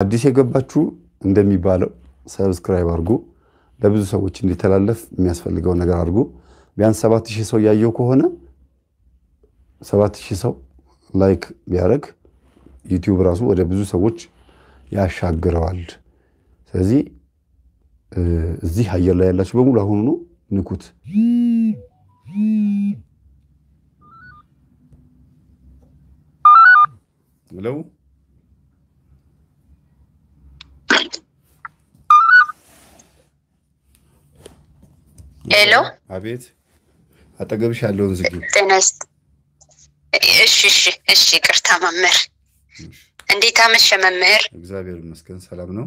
አዲስ የገባችሁ እንደሚባለው ሰብስክራይብ አድርጉ ለብዙ ሰዎች እንዲተላለፍ የሚያስፈልገው ነገር አድርጉ ቢያንስ 7000 ሰው ያየው ከሆነ 7000 ሰው ላይክ ቢያረግ ዩቲዩብ ራሱ ወደ ብዙ ሰዎች ያሻግረዋል ስለዚህ እዚህ አየር ላይ ያላችሁ በሙሉ አሁን ነው ንኩት ሄሎ አቤት አጠገብሽ ያለውን ዝጊው ጤናስ እሺ ቅርታ መምህር እንዴት አመሸ መምህር እግዚአብሔር ይመስገን ሰላም ነው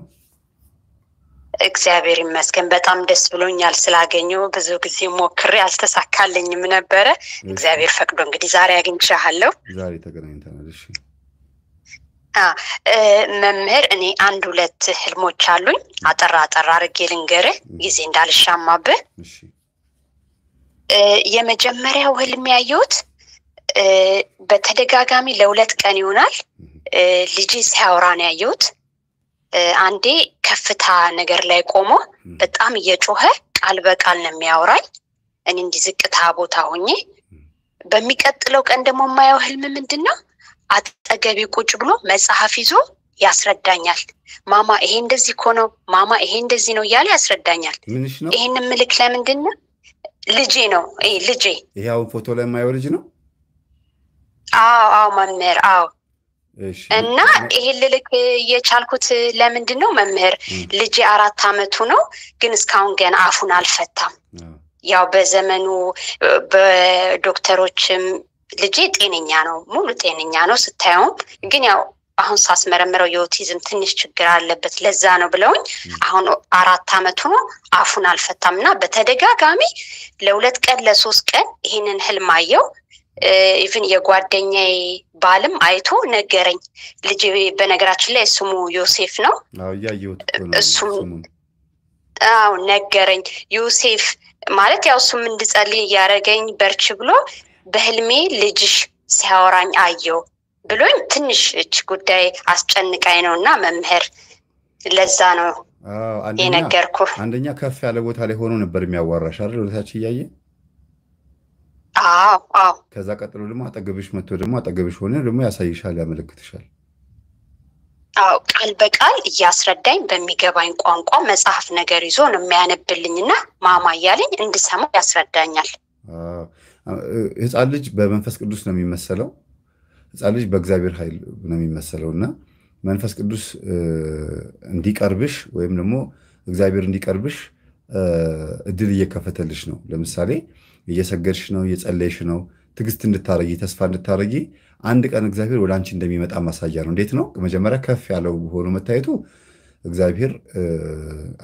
እግዚአብሔር ይመስገን በጣም ደስ ብሎኛል ስላገኘው ብዙ ጊዜ ሞክሬ አልተሳካልኝም ነበር እግዚአብሔር ፈቅዶ እንግዲህ ዛሬ አግኝቻለሁ ዛሬ ተገናኝተናል እሺ መምህር እኔ አንድ ሁለት ህልሞች አሉኝ አጠራ አርጌ ልንገርህ ጊዜ እንዳልሻማብህ እሺ የመጀመሪያው ህልም ያየሁት በተደጋጋሚ ለሁለት ቀን ይሆናል ልጅ ሲያወራ ነው ያየሁት አንዴ ከፍታ ነገር ላይ ቆሞ በጣም እየጮኸ ቃል በቃል ነው የሚያወራኝ እኔ እንዲዝቅታ ቦታ ሆኜ በሚቀጥለው ቀን ደግሞ ማየው ህልም ምንድነው አጠገቤ ቁጭ ብሎ መጽሐፍ ይዞ ያስረዳኛል ማማ ይሄ እንደዚህ እኮ ነው ማማ ይሄ እንደዚህ ነው ያለ ያስረዳኛል ይሄን ምልክ ለምንድነው ልጄ ነው ልጄ ይሄው ፎቶ ላይ ማየው ልጅ ነው አዎ መምህር አዎ እሺ እና ይሄ ልልክ የቻልኩት ለምንድነው መምህር ልጄ 4 አመቱ ነው ግን እስካሁን ገና አፉን አልፈታም ያው በዘመኑ በዶክተሮችም ልጄ ጤነኛ ነው ሙሉ ጤነኛ ነው ስታየው ግን ያው አሁን ሳስመረምረው የኦቲዝም ትንሽ ችግር አለበት ለዛ ነው ብለውኝ አሁን 4 አመቱ ነው አፉን አልፈታምና በተደጋጋሚ ለሁለት ቀን ለሶስት ቀን ይሄንን ህልም አየው ኢቭን የጓደኛዬ ባልም አይቶ ነገረኝ ልጅ በነገራችን ላይ ስሙ ዮሴፍ ነው አው ያየሁት እሱም አው ነገረኝ ዮሴፍ ማለት ያው እሱም እንድጸልይ ያረገኝ በርች ብሎ በህልሜ ልጅሽ ሲያወራኝ አየው ብሎኝ ትንሽ እቺ ጉዳይ አስጨንቃይ ነውና መምህር ለዛ ነው የነገርኩ አንደኛ ከፍ ያለ ቦታ ላይ ሆኖ ነበር የሚያዋራሽ አይደል ወታች ያየ አዎ ከዛ ቀጥሎ ደግሞ አጠገብሽ መጥቶ ደግሞ አጠገብሽ ሆነ ደግሞ ያሳይሻል ያመለክትሻል አው ቃል በቃል ያስረዳኝ በሚገባኝ ቋንቋ መጽሐፍ ነገር ይዞ ነው የሚያነብልኝና ማማ ያለኝ እንድሰማው ያስረዳኛል ህፃን ልጅ በመንፈስ ቅዱስ ነው የሚመሰለው ህፃን ልጅ በእግዚአብሔር ኃይል ነው የሚመሰለውና መንፈስ ቅዱስ እንዲቀርብሽ ወይም ደግሞ እግዚአብሔር እንዲቀርብሽ እድል እየከፈተልሽ ነው ለምሳሌ እየሰገድሽ ነው እየጸለይሽ ነው ትግስት እንድታረጊ ተስፋ እንድታረጊ አንድ ቀን እግዚአብሔር ወላንቺ እንደሚመጣ ማሳያ ነው እንዴት ነው መጀመሪያ ከፍ ያለው ሆኖ መታየቱ እግዚአብሔር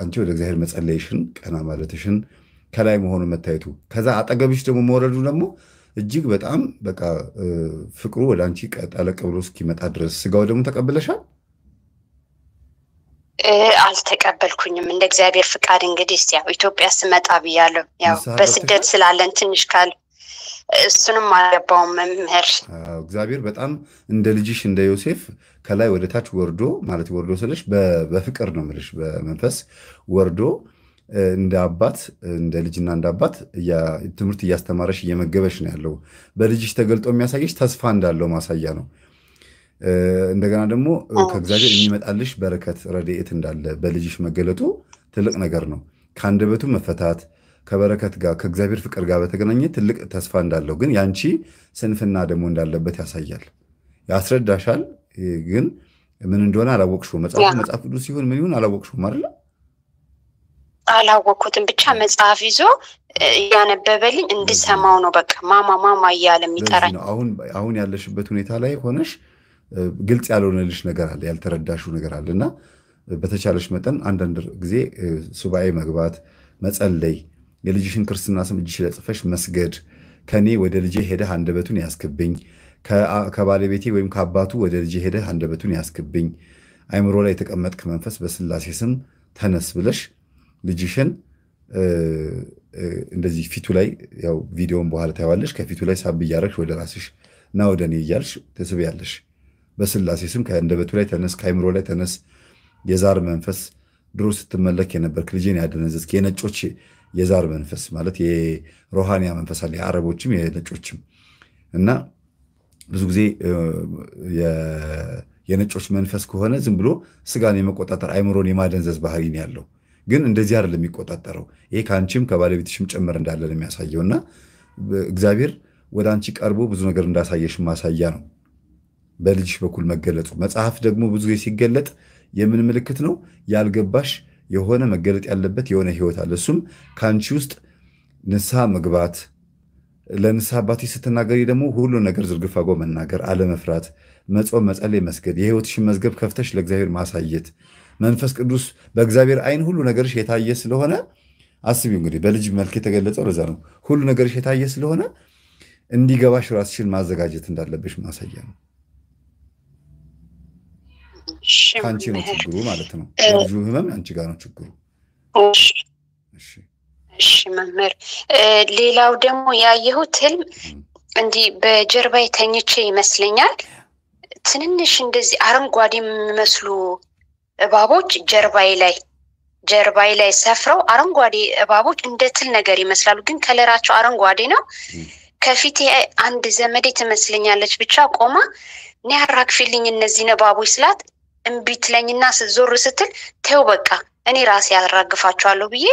አንቺ ወደ እግዚአብሔር መጸለይሽን ቀና ማለትሽን ከላይ መሆኑ መታየቱ ከዛ አጠገብሽ ደግሞ መወረዱ ደግሞ እጅግ በጣም በቃ ፍቅሩ ወላንቺ ቀጠለቅ ብሎ እስኪመጣ ድረስ ስጋው ደግሞ ተቀበለሻል አልተቀበልኩኝም እንደ እግዚአብሔር ፍቃድ እንግዲህ ያው ኢትዮጵያ ስመጣ ብያለሁ ያው በስደት ስላለን ትንሽ ካል እሱንም አለባው መምህር እግዚአብሔር በጣም እንደ ልጅሽ እንደ ዮሴፍ ከላይ ወደ ታች ወርዶ ማለት ወርዶ ስለሽ በፍቅር ነው ምልሽ በመንፈስ ወርዶ እንደ አባት እንደ ልጅና እንደ አባት ትምህርት ያስተማረሽ እየመገበሽ ነው ያለው በልጅሽ ተገልጦ የሚያሳይሽ ተስፋ እንዳለው ማሳያ ነው እንደገና ደግሞ ከእግዚአብሔር የሚመጣልሽ በረከት ረድኤት እንዳለ በልጅሽ መገለጡ ትልቅ ነገር ነው ካንደበቱ መፈታት ከበረከት ጋር ከእግዚአብሔር ፍቅር ጋር በተገናኘ ትልቅ ተስፋ እንዳለው ግን ያንቺ ስንፍና ደግሞ እንዳለበት ያሳያል ያስረዳሻል ግን ምን እንደሆነ አላወቅሽው መጽሐፍ ቅዱስ ሲሆን ምን ይሁን አላወቅሽው ማለት አላወቅኩትም ብቻ መጽሐፍ ይዞ ያነበበልኝ እንድሰማው ነው በቃ ማማ እያለ የሚጠራኝ አሁን ያለሽበት ሁኔታ ላይ ሆነሽ ግልጽ ያልሆነልሽ ነገር አለ ያልተረዳሽው ነገር አለና በተቻለሽ መጠን አንዳንድ ጊዜ ሱባኤ መግባት መጸለይ የልጅሽን ክርስትና ስም እጅሽ ላይ ጽፈሽ መስገድ ከኔ ወደ ልጄ ሄደህ አንደበቱን ያስክብኝ ከባለቤቴ ወይም ከአባቱ ወደ ልጄ ሄደህ አንደበቱን ያስክብኝ አይምሮ ላይ የተቀመጥክ መንፈስ በስላሴ ስም ተነስ ብለሽ ልጅሽን እንደዚህ ፊቱ ላይ ያው ቪዲዮን በኋላ ታያዋለሽ ከፊቱ ላይ ሳብ ያረክሽ ወደ ራስሽ እና ወደኔ ይያልሽ ተስቢያለሽ በስላሴ ስም ከአንደበቱ ላይ ተነስ ከአይምሮ ላይ ተነስ የዛር መንፈስ ድሮ ስትመለክ የነበርክ ልጄን ያደነዘዝክ የነጮች የዛር መንፈስ ማለት የሮሃንያ መንፈስ አለ የአረቦችም የነጮችም እና ብዙ ጊዜ የነጮች መንፈስ ከሆነ ዝም ብሎ ስጋን የመቆጣጠር አይምሮን የማደንዘዝ ባህሪ ነው ያለው ግን እንደዚህ አይደለም የሚቆጣጠረው ይሄ ከአንቺም ከባለቤትሽም ጭምር እንዳለ ነው የሚያሳየውና እግዚአብሔር ወደ አንቺ ቀርቦ ብዙ ነገር እንዳሳየሽ ማሳያ ነው በልጅሽ በኩል መገለጡ መጽሐፍ ደግሞ ብዙ ጊዜ ሲገለጥ የምን ምልክት ነው ያልገባሽ የሆነ መገለጥ ያለበት የሆነ ህይወት አለ እሱም ካንቺ ውስጥ ንስሐ መግባት ለንስሐ አባትሽ ስትናገሪ ደግሞ ሁሉ ነገር ዝርግፍ አድርጎ መናገር አለመፍራት መጾም መጸለይ መስገድ የህይወትሽን መዝገብ ከፍተሽ ለእግዚአብሔር ማሳየት መንፈስ ቅዱስ በእግዚአብሔር አይን ሁሉ ነገርሽ የታየ ስለሆነ አስቢው እንግዲህ በልጅ መልክ የተገለጸው ለዛ ነው ሁሉ ነገርሽ የታየ ስለሆነ እንዲገባሽ ራስሽን ማዘጋጀት እንዳለብሽ ማሳያ ነው ካንቺ ነው ችግሩ ማለት ነው ልጁ ህመም አንቺ ጋር ነው ችግሩ እሺ መምህር ሌላው ደግሞ ያየሁት ህልም እንዲህ በጀርባዬ ተኝቼ ይመስለኛል ትንንሽ እንደዚህ አረንጓዴ የሚመስሉ እባቦች ጀርባዬ ላይ ሰፍረው አረንጓዴ እባቦች እንደ ትል ነገር ይመስላሉ ግን ከለራቸው አረንጓዴ ነው ከፊቴ አንድ ዘመዴ ትመስለኛለች ብቻ ቆማ እኔ አራግፊልኝ እነዚህ እባቦች ስላት እምቢ ትለኝና ዞር ስትል ተው በቃ እኔ ራሴ ያራግፋቸዋለሁ ብዬ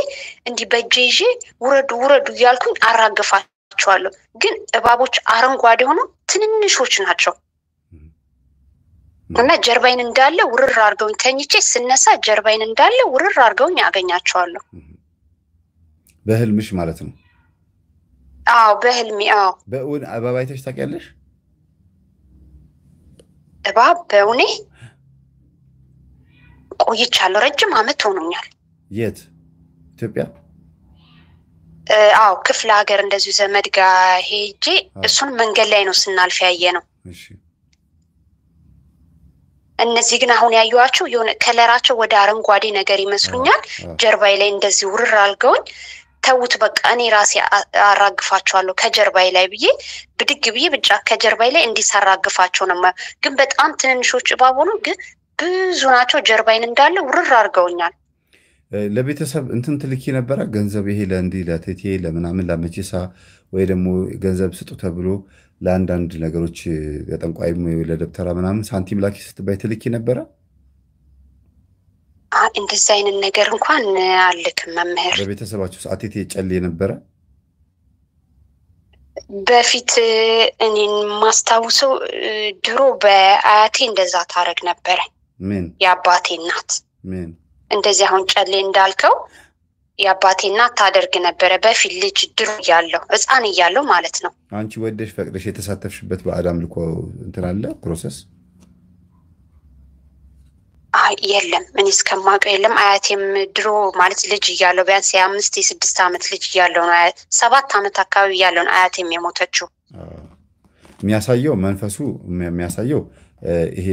እንዲህ በእጄ ይዤ ውረዱ እያልኩኝ አራግፋቸዋለሁ ግን እባቦች አረንጓዴ ሆነው ትንንሾች ናቸው እና ጀርባዬን እንዳለ ውርር አድርገውኝ ተኝቼ ስነሳ ጀርባዬን እንዳለ ውርር አድርገውኝ ያገኛቸዋለሁ በህልምሽ ማለት ነው አዎ በህልሜ አዎ በእውን እባብ አይተሽ ታውቂያለሽ እባብ በእውኔ ቆይቻለሁ ረጅም አመት ሆኖኛል የት ኢትዮጵያ አዎ ክፍለ ሀገር እንደዚሁ ዘመድ ጋር ሄጄ እሱን መንገድ ላይ ነው ስናልፍ ያየ ነው እሺ እነዚህ ግን አሁን ያዩዋቸው የሆነ ከለራቸው ወደ አረንጓዴ ነገር ይመስሉኛል ጀርባዬ ላይ እንደዚህ ውርር አልገውኝ ተውት በቃ እኔ ራሴ አራግፋቸዋለሁ ከጀርባዬ ላይ ብዬ ብድግ ብዬ ብቻ ከጀርባዬ ላይ እንዲሰራግፋቸው ነው ግን በጣም ትንንሾች እባብ ሆነው ግን ብዙ ናቸው ጀርባዬን እንዳለ ውርር አድርገውኛል ለቤተሰብ እንትን ትልኪ ነበረ ገንዘብ ይሄ ለእንዲ ለቴቴ ለምናምን ለመቼሳ ወይ ደግሞ ገንዘብ ስጡ ተብሎ ለአንዳንድ ነገሮች ለጠንቋይም ለደብተራ ምናምን ሳንቲም ላኪ ስትባይ ትልኪ ነበረ እንደዛ አይነት ነገር እንኳን አልክም መምህር በቤተሰባችሁ አቴቴ ጨሌ ነበረ በፊት እኔን ማስታውሰው ድሮ በአያቴ እንደዛ ታረግ ነበረ ምን የአባቴ እናት ምን እንደዚህ አሁን ጨሌ እንዳልከው የአባቴ እናት ታደርግ ነበረ በፊት ልጅ ድሮ ያለው ህፃን እያለው ማለት ነው አንቺ ወደሽ ፈቅደሽ የተሳተፍሽበት በአዳም ልኮ እንትን አለ ፕሮሰስ የለም ምን እስከማውቀው የለም አያቴም ድሮ ማለት ልጅ እያለው ቢያንስ የ5 የ6 አመት ልጅ እያለው ነው 7 አመት አካባቢ እያለው አያቴም የሞተችው የሚያሳየው መንፈሱ የሚያሳየው ይሄ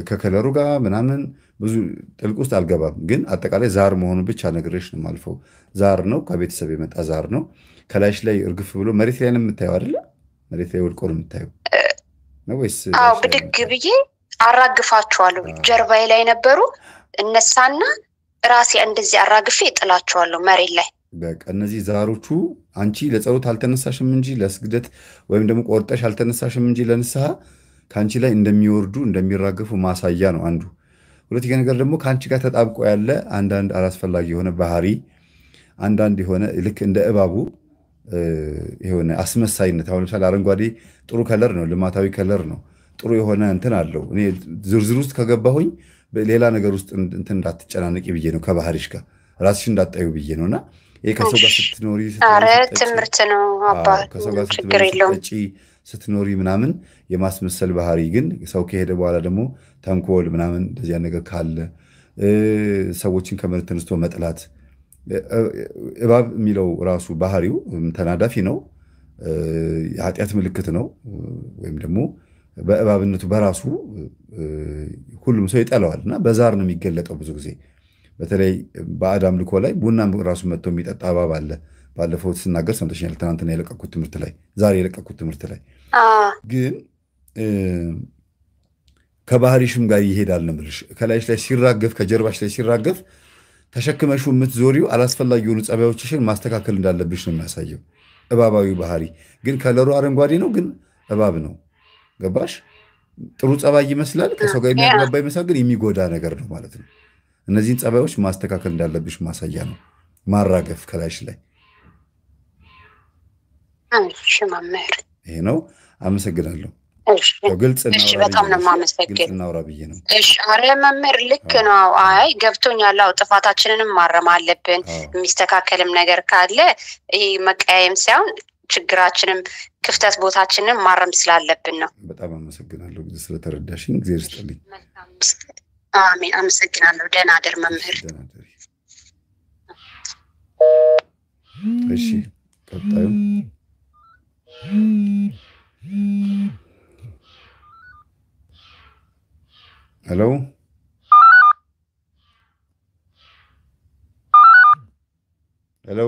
ከከለሩ ጋር ምናምን ብዙ ጥልቅ ውስጥ አልገባም ግን አጠቃላይ ዛር መሆኑ ብቻ ነግሬሽ ነው ማልፈው ዛር ነው ከቤተሰብ የመጣ ዛር ነው ከላይሽ ላይ እርግፍ ብሎ መሬት ላይ ነው የምታየው አይደለ መሬት ላይ ወድቆ ነው የምታየው ነው ወይስ አዎ ብድግ ብዬ አራግፋቸዋለሁ ጀርባዬ ላይ ነበሩ እነሳና ራሴ እንደዚህ አራግፌ ጥላቸዋለሁ መሬት ላይ በቃ እነዚህ ዛሮቹ አንቺ ለጸሎት አልተነሳሽም እንጂ ለስግደት ወይም ደግሞ ቆርጠሽ አልተነሳሽም እንጂ ለንስሐ ካንቺ ላይ እንደሚወርዱ እንደሚራገፉ ማሳያ ነው አንዱ ሁለተኛ ነገር ደግሞ ካንቺ ጋር ተጣብቆ ያለ አንዳንድ አላስፈላጊ የሆነ ባህሪ አንዳንድ የሆነ ልክ እንደ እባቡ የሆነ አስመሳይነት አሁን ለምሳሌ አረንጓዴ ጥሩ ከለር ነው ልማታዊ ከለር ነው ጥሩ የሆነ እንትን አለው እኔ ዝርዝር ውስጥ ከገባሁኝ ሌላ ነገር ውስጥ እንትን እንዳትጨናነቂ ብዬ ነው ከባህሪሽ ጋር ራስሽ እንዳጣዩ ብዬ ነውና ይሄ ከሰው ጋር ስትኖሪ አረ ትምርት ነው አባ ከሰው ጋር ስትኖሪ ስትኖሪ ምናምን የማስመሰል ባህሪ ግን ሰው ከሄደ በኋላ ደግሞ ተንኮል ምናምን እንደዚያ ነገር ካለ ሰዎችን ከመሬት ተነስቶ መጥላት እባብ የሚለው ራሱ ባህሪው ተናዳፊ ነው የኃጢአት ምልክት ነው ወይም ደግሞ በእባብነቱ በራሱ ሁሉም ሰው ይጠላዋልና በዛር ነው የሚገለጠው ብዙ ጊዜ በተለይ በአዳም ልኮ ላይ ቡናም ራሱ መጥቶ የሚጠጣ እባብ አለ ባለፈው ስናገር ሰምተሽኛል ትናንትና የለቀኩት ትምህርት ላይ ዛሬ የለቀኩት ትምህርት ላይ ግን ከባህሪሽም ጋር ይሄዳል ነው የምልሽ። ከላይሽ ላይ ሲራገፍ ከጀርባሽ ላይ ሲራገፍ ተሸክመሽው የምትዞሪው አላስፈላጊ የሆኑ ጸባዮችሽን ማስተካከል እንዳለብሽ ነው የሚያሳየው። እባባዊ ባህሪ ግን ከለሩ አረንጓዴ ነው፣ ግን እባብ ነው። ገባሽ? ጥሩ ጸባይ ይመስላል፣ ከሰው ጋር የሚያግባባ ይመስላል፣ ግን የሚጎዳ ነገር ነው ማለት ነው። እነዚህን ጸባዮች ማስተካከል እንዳለብሽ ማሳያ ነው ማራገፍ ከላይሽ ላይ። እሺ መምህር፣ ይሄ ነው። አመሰግናለሁ። እሺ በጣም ነው የማመሰግነው። እናውራ ብዬ ነው። እሺ አረ መምህር ልክ ነው። አይ ገብቶኛል። አዎ ጥፋታችንንም ማረም አለብን። የሚስተካከልም ነገር ካለ ይሄ መቀያየም ሳይሆን ችግራችንም ክፍተት ቦታችንን ማረም ስላለብን ነው። በጣም አመሰግናለሁ ስለተረዳሽኝ። እግዚአብሔር ይስጥልኝ። አሜን። አመሰግናለሁ። ደህና አደር መምህር። እሺ ቀጣዩ ሄሎ ሄሎ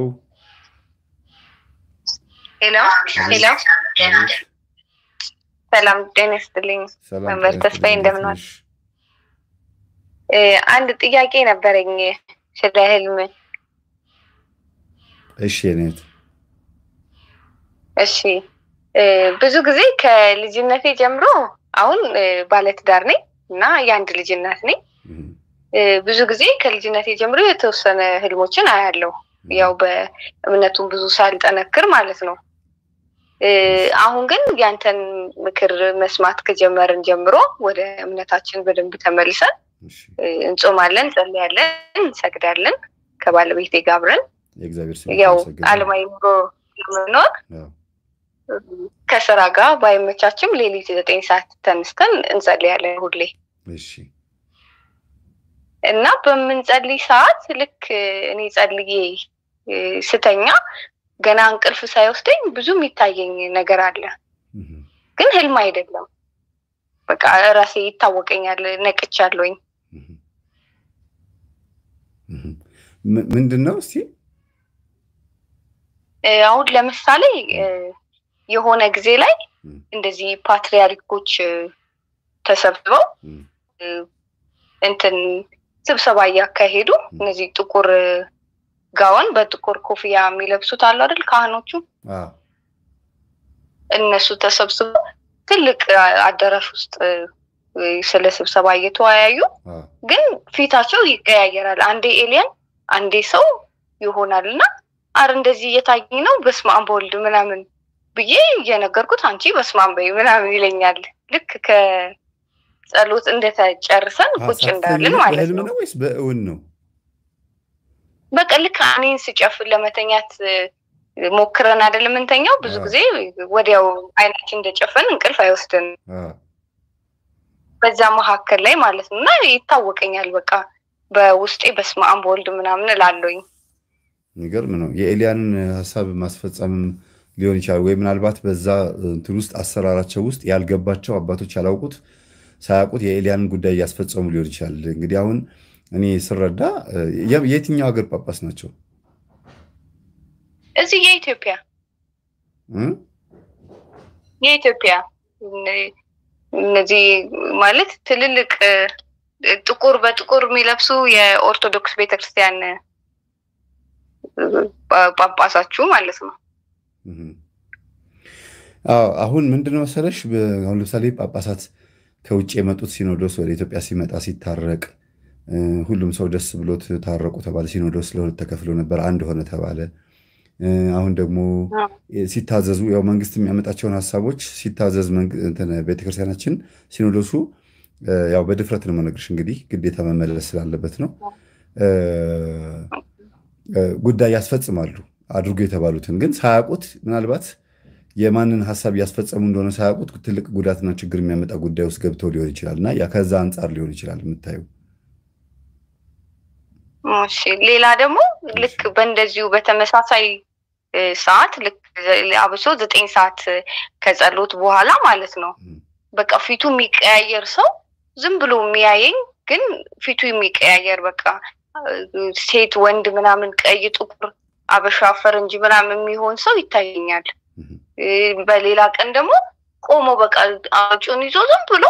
ሄሎ ሄሎ ሰላም ጤና ይስጥልኝ መምህር ተስፋዬ እንደምን ዋልሽ? አንድ ጥያቄ ነበረኝ ስለ ህልም። እሺ እኔት እሺ ብዙ ጊዜ ከልጅነቴ ጀምሮ አሁን ባለትዳር ነኝ እና የአንድ ልጅ እናት ነኝ። ብዙ ጊዜ ከልጅነቴ ጀምሮ የተወሰነ ህልሞችን አያለሁ፣ ያው በእምነቱም ብዙ ሳልጠነክር ማለት ነው። አሁን ግን ያንተን ምክር መስማት ከጀመርን ጀምሮ ወደ እምነታችን በደንብ ተመልሰን እንጾማለን፣ እንጸልያለን፣ እንሰግዳለን ከባለቤቴ ጋር አብረን ያው ዓለማዊ ኑሮ ለመኖር ከስራ ጋር ባይመቻችም ሌሊት 9 ሰዓት ተነስተን እንጸልያለን ሁሌ። እሺ እና በምንጸልይ ሰዓት ልክ እኔ ጸልዬ ስተኛ ገና እንቅልፍ ሳይወስደኝ ብዙ የሚታየኝ ነገር አለ፣ ግን ህልም አይደለም። በቃ ራሴ ይታወቀኛል፣ ነቅቻለሁኝ። ምንድነው እስቲ? አሁን ለምሳሌ የሆነ ጊዜ ላይ እንደዚህ ፓትሪያርኮች ተሰብስበው እንትን ስብሰባ ያካሄዱ፣ እነዚህ ጥቁር ጋውን በጥቁር ኮፍያ የሚለብሱት አሉ አይደል ካህኖቹ፣ እነሱ ተሰብስበው ትልቅ አዳራሽ ውስጥ ስለ ስብሰባ እየተወያዩ፣ ግን ፊታቸው ይቀያየራል። አንዴ ኤሊያን አንዴ ሰው ይሆናልና አረ እንደዚህ እየታየኝ ነው በስመ አብ ወልድ ምናምን ብዬ እየነገርኩት አንቺ በስመ አብ በይ ምናምን ይለኛል። ልክ ከጸሎት እንደተጨርሰን ቁጭ እንዳለን ማለት ነው። ወይስ በእውን ነው? በቃ ልክ እኔን ስጨፍን ለመተኛት ሞክረን አይደለም እንተኛው። ብዙ ጊዜ ወዲያው አይናችን እንደጨፈን እንቅልፍ አይወስድን በዛ መካከል ላይ ማለት ነው። እና ይታወቀኛል በቃ በውስጤ በስመ አብ ወልድ ምናምን እላለሁኝ። የሚገርም ነው። የኤሊያንን ሐሳብ ማስፈጸም ሊሆን ይችላል፣ ወይ ምናልባት በዛ እንትን ውስጥ አሰራራቸው ውስጥ ያልገባቸው አባቶች ያላውቁት ሳያውቁት የኤሊያንን ጉዳይ ያስፈጸሙ ሊሆን ይችላል። እንግዲህ አሁን እኔ ስረዳ የትኛው ሀገር ጳጳስ ናቸው? እዚህ የኢትዮጵያ እነዚህ ማለት ትልልቅ ጥቁር በጥቁር የሚለብሱ የኦርቶዶክስ ቤተክርስቲያን ጳጳሳችሁ ማለት ነው። አሁን ምንድነው መሰለሽ፣ አሁን ለምሳሌ ጳጳሳት ከውጭ የመጡት ሲኖዶስ ወደ ኢትዮጵያ ሲመጣ ሲታረቅ ሁሉም ሰው ደስ ብሎት ታረቁ ተባለ። ሲኖዶስ ለሁለት ተከፍሎ ነበር፣ አንድ ሆነ ተባለ። አሁን ደግሞ ሲታዘዙ ያው መንግስት የሚያመጣቸውን ሐሳቦች ሲታዘዝ ቤተክርስቲያናችን ሲኖዶሱ ያው በድፍረት ነው የምነግርሽ፣ እንግዲህ ግዴታ መመለስ ስላለበት ነው ጉዳይ ያስፈጽማሉ አድርጎ የተባሉትን። ግን ሳያውቁት ምናልባት የማንን ሐሳብ ያስፈጸሙ እንደሆነ ሳያውቁት ትልቅ ጉዳትና ችግር የሚያመጣ ጉዳይ ውስጥ ገብተው ሊሆን ይችላልና ያ ከዛ አንፃር ሊሆን ይችላል የምታዩ። እሺ ሌላ ደግሞ ልክ በእንደዚሁ በተመሳሳይ ሰዓት ልክ አብሶ 9 ሰዓት ከጸሎት በኋላ ማለት ነው በቃ ፊቱ የሚቀያየር ሰው ዝም ብሎ የሚያየኝ ግን ፊቱ የሚቀያየር በቃ ሴት ወንድ ምናምን ቀይ ጥቁር አበሻ ፈረንጅ ምናምን የሚሆን ሰው ይታየኛል። በሌላ ቀን ደግሞ ቆሞ በቃ አጩን ይዞ ዝም ብሎ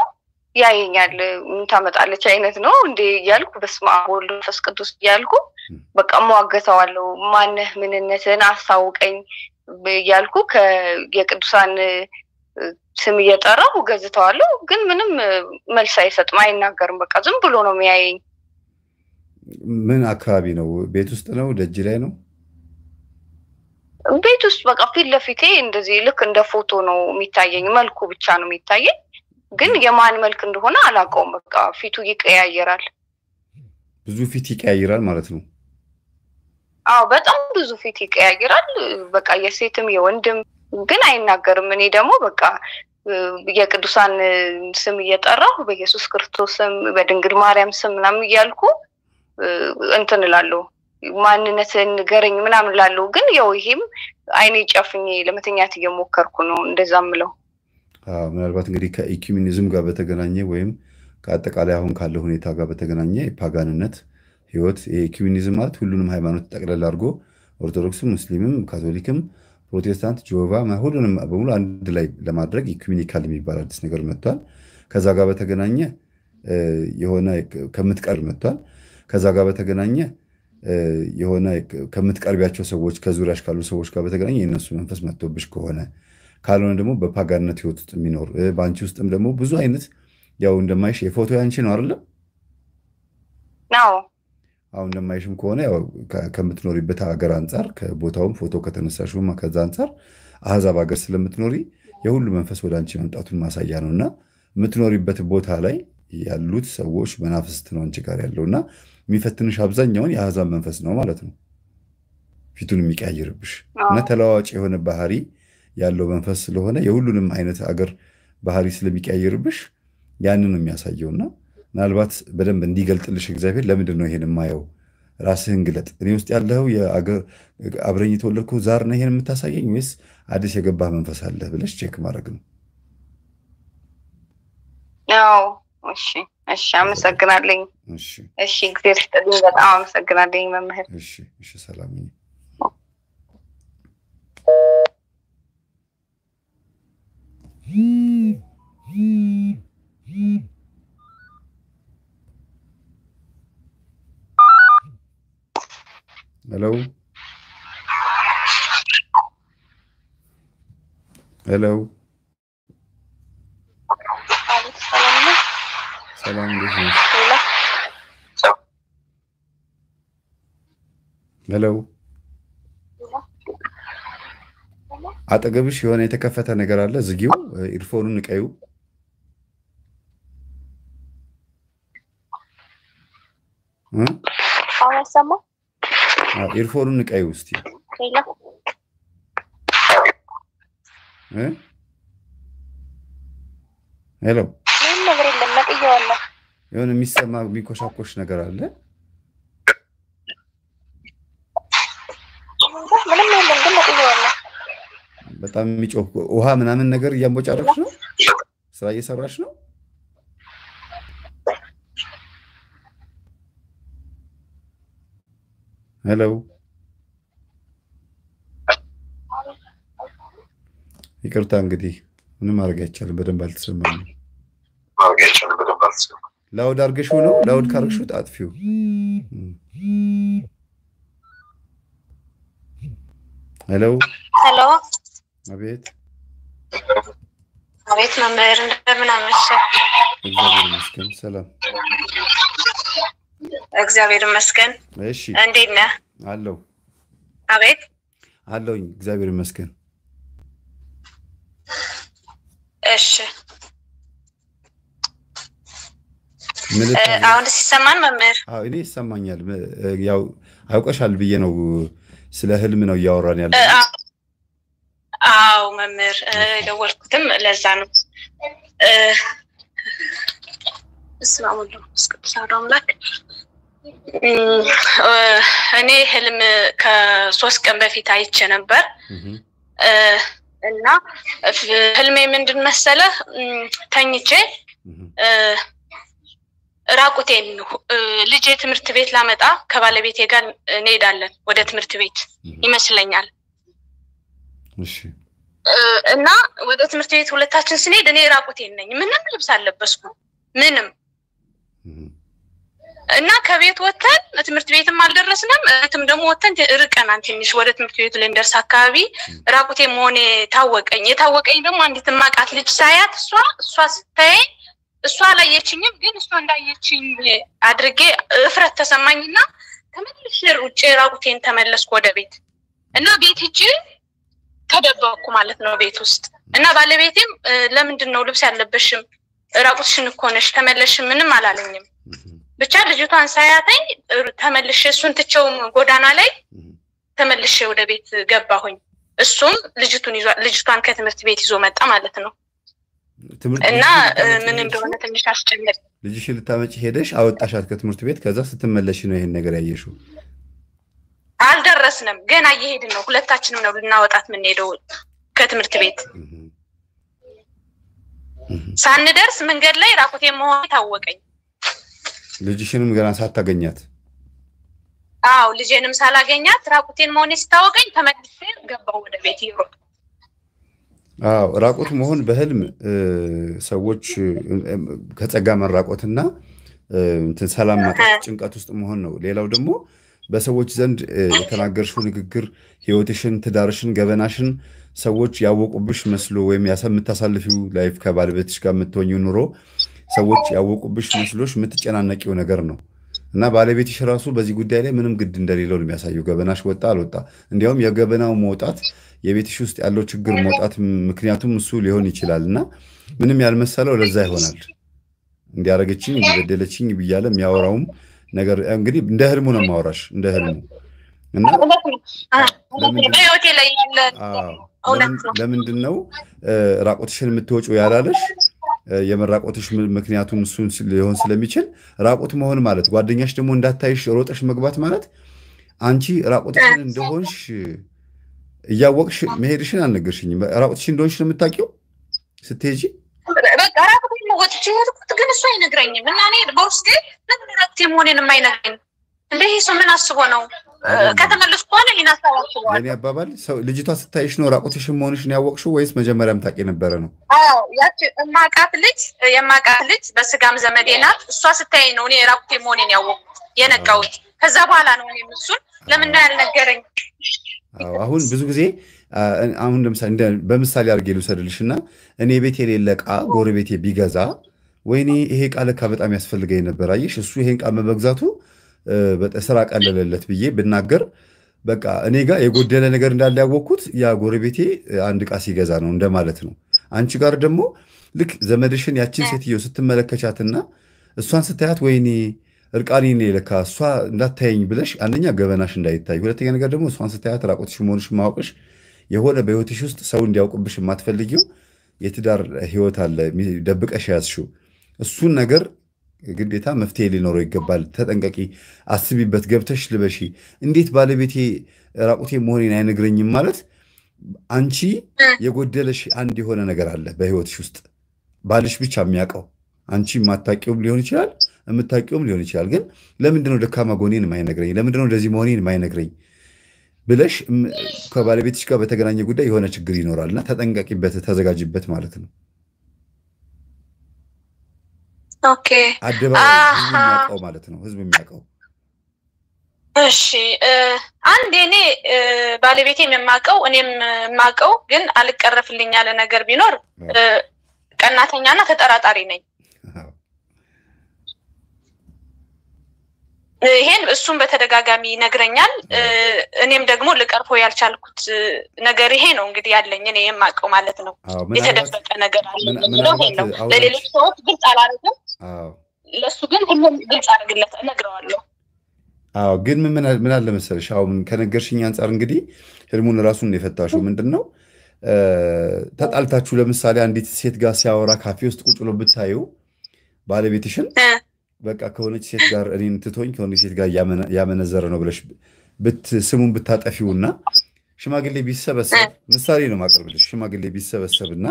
ያየኛል ታመጣለች አይነት ነው እንዴ ያልኩ በስመ አብ ወወልድ ወመንፈስ ቅዱስ ያልኩ በቃ ሟገታዋለሁ ማነህ ምንነትን አሳውቀኝ ያልኩ የቅዱሳን ስም እየጠራሁ ገዝተዋለሁ ግን ምንም መልስ አይሰጥም አይናገርም በቃ ዝም ብሎ ነው የሚያየኝ ምን አካባቢ ነው ቤት ውስጥ ነው ደጅ ላይ ነው ቤት ውስጥ በቃ ፊት ለፊቴ እንደዚህ ልክ እንደ ፎቶ ነው የሚታየኝ መልኩ ብቻ ነው የሚታየኝ ግን የማን መልክ እንደሆነ አላውቀውም በቃ ፊቱ ይቀያየራል ብዙ ፊት ይቀያየራል ማለት ነው አዎ በጣም ብዙ ፊት ይቀያየራል በቃ የሴትም የወንድም ግን አይናገርም እኔ ደግሞ በቃ የቅዱሳን ስም እየጠራሁ በኢየሱስ ክርስቶስ ስም በድንግል ማርያም ስም ምናምን እያልኩ እንትንላለሁ ማንነትን ገረኝ ምናምን ላለው ግን ያው ይሄም አይኔ ጨፍኜ ለመተኛት እየሞከርኩ ነው እንደዛምለው ምናልባት እንግዲህ ከኢኩሜኒዝም ጋር በተገናኘ ወይም ከአጠቃላይ አሁን ካለው ሁኔታ ጋር በተገናኘ የፓጋንነት ህይወት የኢኩሜኒዝም ማለት ሁሉንም ሃይማኖት ተጠቅለል አድርጎ ኦርቶዶክስም ሙስሊምም ካቶሊክም ፕሮቴስታንት ጆቫ ሁሉንም በሙሉ አንድ ላይ ለማድረግ ኢኩሜኒካል የሚባል አዲስ ነገር መጥቷል ከዛ ጋር በተገናኘ የሆነ ከምትቀር መጥቷል ከዛ ጋር በተገናኘ የሆነ ከምትቀርቢያቸው ሰዎች ከዙሪያሽ ካሉ ሰዎች ጋር በተገናኘ የነሱ መንፈስ መጥቶብሽ ከሆነ ካልሆነ ደግሞ በፓጋንነት ህይወት ውስጥ የሚኖር ባንቺ ውስጥም ደግሞ ብዙ አይነት ያው እንደማይሽ የፎቶ ያንቺ ነው አይደል ነው አሁን እንደማይሽም ከሆነ ያው ከምትኖሪበት ሀገር አንፃር ከቦታውም ፎቶ ከተነሳሽውም ከዛ አንፃር አህዛብ ሀገር ስለምትኖሪ የሁሉ መንፈስ ወደ አንቺ መምጣቱን ማሳያ ነውና የምትኖሪበት ቦታ ላይ ያሉት ሰዎች መናፍስት ነው አንቺ ጋር ያለውና የሚፈትንሽ አብዛኛውን የአህዛብ መንፈስ ነው ማለት ነው ፊቱን የሚቀያየርብሽ እና ተለዋዋጭ የሆነ ባህሪ ያለው መንፈስ ስለሆነ የሁሉንም አይነት አገር ባህሪ ስለሚቀያየርብሽ ያንን ነው የሚያሳየውና ምናልባት በደንብ እንዲገልጥልሽ እግዚአብሔር ለምንድን ነው ይሄን የማየው ራስህን ግለጥ እኔ ውስጥ ያለው የአገር አብረኝ የተወለድኩ ዛር ነው ይሄን የምታሳየኝ ወይስ አዲስ የገባህ መንፈስ አለ ብለሽ ቼክ ማድረግ ነው ያው እሺ አመሰግናለሁ እሺ እግዚአብሔር ይስጥልኝ በጣም አመሰግናለሁ መምህር እሺ ሰላም Hello ሰላም እንዴት ሄሎ አጠገብሽ የሆነ የተከፈተ ነገር አለ ዝጊው ኢርፎኑን ንቀዩ አሰማ ኢርፎኑን ንቀዩ እስቲ ሄሎ ነገር የለም ለጥየዋለሁ የሆነ የሚሰማ የሚኮሻኮሽ ነገር አለ ምንም የለም ግን ለጥየዋለሁ በጣም የሚጮህ ውሃ ምናምን ነገር እያንቦጫረሽ ነው ስራ እየሰራሽ ነው ሄሎ ይቅርታ እንግዲህ ምንም ማድረግ አይቻልም በደንብ አልተሰማም ላውድ አርገሽው ነው ላውድ ካርግሽው አጥፊው ሄሎ አቤት መምህር እንደምን አመሸህ እግዚአብሔር ይመስገን ሰላም እግዚአብሔር ይመስገን እሺ እንዴት ነህ አለው አቤት አለውኝ እግዚአብሔር ይመስገን እሺ አሁን ሲሰማን መምህር እኔ ይሰማኛል ያው አውቀሻል ብዬ ነው ስለ ህልም ነው ያወራን ያለው አው መምህር ደወልኩትም ለዛ ነው እስማሙ እስከተሳራው አምላክ እኔ ህልም ከ3 ቀን በፊት አይቼ ነበር እና ህልሜ ምንድን መሰለህ ተኝቼ ራቁቴን ልጄ ትምህርት ቤት ላመጣ ከባለቤቴ ጋር እንሄዳለን ወደ ትምህርት ቤት ይመስለኛል እሺ እና ወደ ትምህርት ቤት ሁለታችን ስንሄድ እኔ ራቁቴን ነኝ ምንም ልብስ አልለበስኩም ምንም እና ከቤት ወተን ትምህርት ቤትም አልደረስንም እንትም ደግሞ ወተን ርቀናን ትንሽ ወደ ትምህርት ቤቱ ለንደርስ አካባቢ ራቁቴ መሆኔ የታወቀኝ ደግሞ አንዲት ማቃት ልጅ ሳያት እሷ ስታይ እሷ አላየችኝም ግን እሷ እንዳየችኝ አድርጌ እፍረት ተሰማኝና ተመልሼ ውጪ ራቁቴን ተመለስኩ ወደ ቤት እና ቤት ሂጂ ተደበቅኩ ማለት ነው ቤት ውስጥ እና ባለቤቴም ለምንድነው ልብስ ያለበሽም ራቁትሽን እኮ ነሽ ተመለሽ ምንም አላለኝም ብቻ ልጅቷን ሳያተኝ ተመልሼ እሱን ትቼው ጎዳና ላይ ተመልሼ ወደ ቤት ገባሁኝ እሱም ልጅቷን ከትምህርት ቤት ይዞ መጣ ማለት ነው እና ምን እንደሆነ ትንሽ አስጨነቀኝ ልጅሽ ልታመጪ ሄደሽ አወጣሻት ከትምህርት ቤት ከዛ ስትመለሽ ነው ይሄን ነገር ያየሽው አልደረስንም ገና እየሄድን ነው ሁለታችንም ነው ልናወጣት ምን ሄደው ከትምህርት ቤት ሳንደርስ መንገድ ላይ ራቁቴ መሆን ታወቀኝ ልጅሽንም ገና ሳታገኛት አው ልጄንም ሳላገኛት ራቁቴን መሆን ሲታወቀኝ ተመልሼ ገባው ወደ ቤት ይሮጥ አው ራቁት መሆን በህልም ሰዎች ከጸጋ መራቆትና እንትን ሰላም ማጣት ጭንቀት ውስጥ መሆን ነው ሌላው ደግሞ በሰዎች ዘንድ የተናገርሽው ንግግር ህይወትሽን ትዳርሽን ገበናሽን ሰዎች ያወቁብሽ መስሎ ወይም ያሰምታሳልፊው ላይፍ ከባለቤትሽ ጋር የምትሆኚው ኑሮ ሰዎች ያወቁብሽ መስሎሽ የምትጨናነቂው ነገር ነው እና ባለቤትሽ ራሱ በዚህ ጉዳይ ላይ ምንም ግድ እንደሌለው ነው የሚያሳየው ገበናሽ ወጣ አልወጣ እንዲያውም የገበናው መውጣት የቤትሽ ውስጥ ያለው ችግር መውጣት ምክንያቱም እሱ ሊሆን ይችላልና ምንም ያልመሰለው ለዛ ይሆናል እንዲያረጋችኝ እንዲበደለችኝ ብያለ የሚያወራውም ነገር እንግዲህ እንደ ህልሙ ነው ማወራሽ እንደ ህልሙ እና ለምንድነው ራቆትሽን የምትወጪው ያላለሽ የመራቆትሽ ምክንያቱም እሱን ሊሆን ስለሚችል ራቆት መሆን ማለት ጓደኛሽ ደግሞ እንዳታይሽ ሮጠሽ መግባት ማለት አንቺ ራቆትሽን እንደሆንሽ ያወቅሽ መሄድሽን አልነገርሽኝም ራቆትሽን እንደሆንሽ ነው የምታውቂው ስትሄጂ በቃ ራቆትሽን ወጥቼ ሄድኩት ግን እሱ አይነግረኝም እና እኔ በውስጤ ለራቆቴ መሆኔን የማይነግረኝ እንዴ እሱ ምን አስቦ ነው ከተመለስኩ በኋላ ይናሳዋችሁ ለኔ አባባል ልጅቷ ስታይሽ ነው ራቆትሽን መሆንሽን ያወቅሽው ወይስ መጀመሪያም ታውቂ ነበር ነው አዎ ያቺ የማቃት ልጅ በስጋም ዘመዴ ናት እሷ ስታይ ነው እኔ ራቆቴ መሆኔን ያወቅኩት የነቃውት ከዛ በኋላ ነው እኔ እሱን ለምን ነው ያልነገረኝ አሁን ብዙ ጊዜ አሁን ለምሳሌ በምሳሌ አርጌ ልውሰድልሽና እኔ ቤት የሌለቃ ጎረቤቴ ቢገዛ ወይኔ ይሄ ቃል በጣም ያስፈልገኝ ነበር አይሽ እሱ ይሄን ቃል መግዛቱ በተስራ ቀለለለት ብዬ ብናገር በቃ እኔ ጋር የጎደለ ነገር እንዳለ ያወቅኩት ያ ጎረቤቴ አንድ ቃ ሲገዛ ነው እንደማለት ነው አንቺ ጋር ደግሞ ልክ ዘመድሽን ያችን ሴትዮ ስትመለከቻትና እሷን ስታያት ወይኔ እርቃኔን ለካ እሷ እንዳታየኝ ብለሽ አንደኛ ገበናሽ እንዳይታይ ሁለተኛ ነገር ደግሞ እሷን ስታያት ራቆትሽ መሆንሽ ማወቅሽ የሆነ በህይወትሽ ውስጥ ሰው እንዲያውቅብሽ የማትፈልጊው የትዳር ህይወት አለ ደብቀሽ ያዝሽው እሱን ነገር ግዴታ መፍትሄ ሊኖረው ይገባል ተጠንቀቂ አስቢበት ገብተሽ ልበሺ እንዴት ባለቤቴ ራቁቴ መሆኔን አይነግረኝም ማለት አንቺ የጎደለሽ አንድ የሆነ ነገር አለ በህይወትሽ ውስጥ ባልሽ ብቻ የሚያውቀው አንቺ ማታቂውም ሊሆን ይችላል የምታቂውም ሊሆን ይችላል ግን ለምንድነው ደካማ ጎኔን የማይነግረኝ ለምንድነው እንደዚህ መሆኔን የማይነግረኝ ብለሽ ከባለቤትሽ ጋር በተገናኘ ጉዳይ የሆነ ችግር ይኖራልና ተጠንቀቂበት ተዘጋጅበት ማለት ነው ኦኬ አደባባይ የሚያውቀው ማለት ነው ህዝብ የሚያውቀው እሺ አንድ እኔ ባለቤቴም የማውቀው እኔም የማውቀው ግን አልቀረፍልኝ ያለ ነገር ቢኖር ቀናተኛና ተጠራጣሪ ነኝ ይሄን እሱም በተደጋጋሚ ይነግረኛል እኔም ደግሞ ልቀርፎ ያልቻልኩት ነገር ይሄ ነው እንግዲህ ያለኝ እኔ የማውቀው ማለት ነው የተደበቀ ነገር አለ ነው ለሌሎች ሰዎች ግልጽ አላደረግም ለሱ ግን ሁሉም ግልጽ አድርግለት እነግረዋለሁ ግን ምን አለ መሰለሽ አሁን ከነገርሽኝ አንፃር እንግዲህ ህልሙን ራሱን የፈታሽው ምንድነው ተጣልታችሁ ለምሳሌ አንዲት ሴት ጋር ሲያወራ ካፌ ውስጥ ቁጭ ብሎ ብታዩ ባለቤትሽን በቃ ከሆነች ሴት ጋር እኔን ትቶኝ ከሆነች ሴት ጋር ያመነዘረ ነው ብለሽ ስሙን ብታጠፊውና ሽማግሌ ቢሰበሰብ ምሳሌ ነው ማቀርብልሽ ሽማግሌ ቢሰበሰብና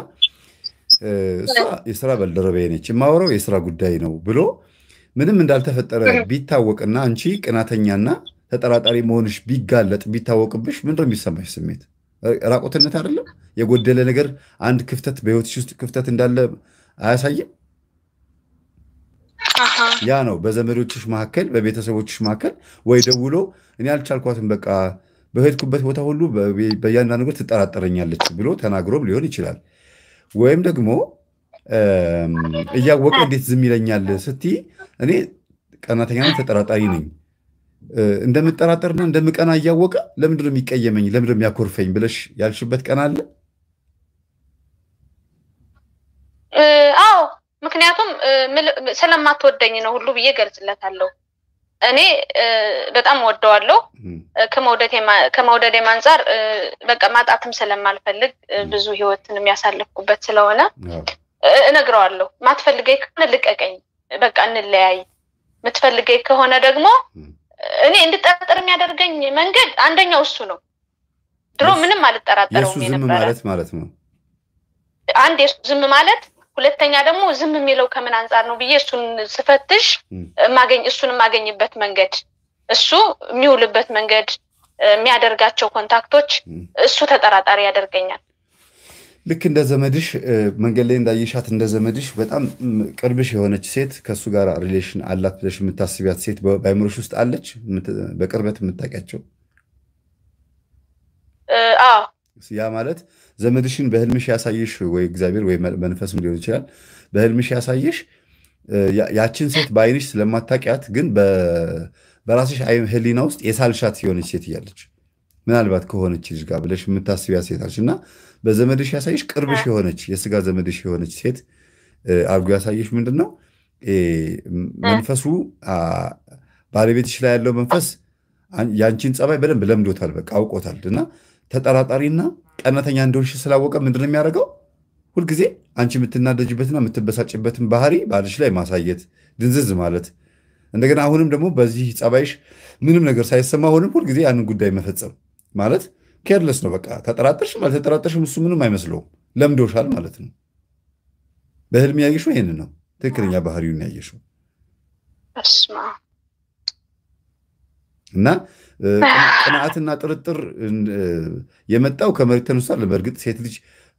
እሷ የሥራ ባልደረባዬ ነች የማወራው የሥራ ጉዳይ ነው ብሎ ምንም እንዳልተፈጠረ ቢታወቅና አንቺ ቅናተኛና ተጠራጣሪ መሆንሽ ቢጋለጥ ቢታወቅብሽ ምንድነው የሚሰማሽ ስሜት ራቆትነት አይደለም የጎደለ ነገር አንድ ክፍተት በህይወትሽ ውስጥ ክፍተት እንዳለ አያሳየም ያ ነው በዘመዶችሽ መካከል በቤተሰቦችሽ መካከል ወይ ደውሎ እኔ አልቻልኳትም በቃ በሄድኩበት ቦታ ሁሉ በእያንዳንዱ ነገር ትጠራጠረኛለች ብሎ ተናግሮም ሊሆን ይችላል። ወይም ደግሞ እያወቀ እንዴት ዝም ይለኛል ስትይ እኔ ቀናተኛና ተጠራጣሪ ነኝ እንደምጠራጠርና እንደምቀና እያወቀ ለምንድን ነው የሚቀየመኝ ለምንድን ነው የሚያኮርፈኝ ብለሽ ያልሽበት ቀን አለ? አዎ ምክንያቱም ስለማትወደኝ ነው ሁሉ ብዬ ገልጽለታለሁ። እኔ በጣም ወደዋለሁ ከመውደዴም አንፃር በቃ ማጣትም ስለማልፈልግ ብዙ ህይወትን የሚያሳልፍኩበት ስለሆነ እነግረዋለሁ። ማትፈልገኝ ከሆነ ልቀቀኝ በቃ እንለያይ፣ ምትፈልገኝ ከሆነ ደግሞ እኔ እንድጠራጠር የሚያደርገኝ መንገድ አንደኛው እሱ ነው። ድሮ ምንም አልጠራጠረውም ነበር ማለት ነው። አንድ ዝም ማለት፣ ሁለተኛ ደግሞ ዝም የሚለው ከምን አንፃር ነው ብዬ እሱን ስፈትሽ እሱን ማገኝበት መንገድ፣ እሱ የሚውልበት መንገድ፣ የሚያደርጋቸው ኮንታክቶች እሱ ተጠራጣሪ ያደርገኛል። ልክ እንደ ዘመድሽ መንገድ ላይ እንዳይሻት እንደ ዘመድሽ በጣም ቅርብሽ የሆነች ሴት ከሱ ጋር ሪሌሽን አላት ብለሽ የምታስቢያት ሴት በአይምሮሽ ውስጥ አለች በቅርበት የምታውቂያቸው? አዎ ያ ማለት ዘመድሽን በህልምሽ ያሳይሽ ወይ እግዚአብሔር ወይ መንፈስም ሊሆን ይችላል በህልምሽ ያሳይሽ ያችን ሴት በአይንሽ ስለማታውቂያት ግን በራስሽ ህሊና ውስጥ የሳልሻት የሆነች ሴት እያለች ምናልባት ከሆነች ልጅ ጋር ብለሽ የምታስቢያት ሴት አለች እና በዘመድሽ ያሳይሽ ቅርብሽ የሆነች የስጋ ዘመድሽ የሆነች ሴት አድርጎ ያሳይሽ ምንድነው መንፈሱ ባለቤትሽ ላይ ያለው መንፈስ ያንቺን ጸባይ በደንብ ለምዶታል በቃ አውቆታል እና ተጠራጣሪና ቀናተኛ እንደሆንሽ ስላወቀ ምንድነው የሚያደርገው ሁልጊዜ አንቺ የምትናደጅበትና የምትበሳጭበትን ባህሪ ባልሽ ላይ ማሳየት ድንዝዝ ማለት እንደገና አሁንም ደግሞ በዚህ ጸባይሽ ምንም ነገር ሳይሰማ አሁንም ሁልጊዜ ያንን ጉዳይ መፈጸም ማለት ኬርለስ ነው በቃ ተጠራጠርሽም አልተጠራጠርሽም እሱ ምንም አይመስለውም ለምዶሻል ማለት ነው። በህልም ያየሽው ይሄንን ነው ትክክለኛ ባህሪውን ያየሽው እና ቅንዓትና ጥርጥር የመጣው ከመሬት ተነስቷል። በእርግጥ ሴት ልጅ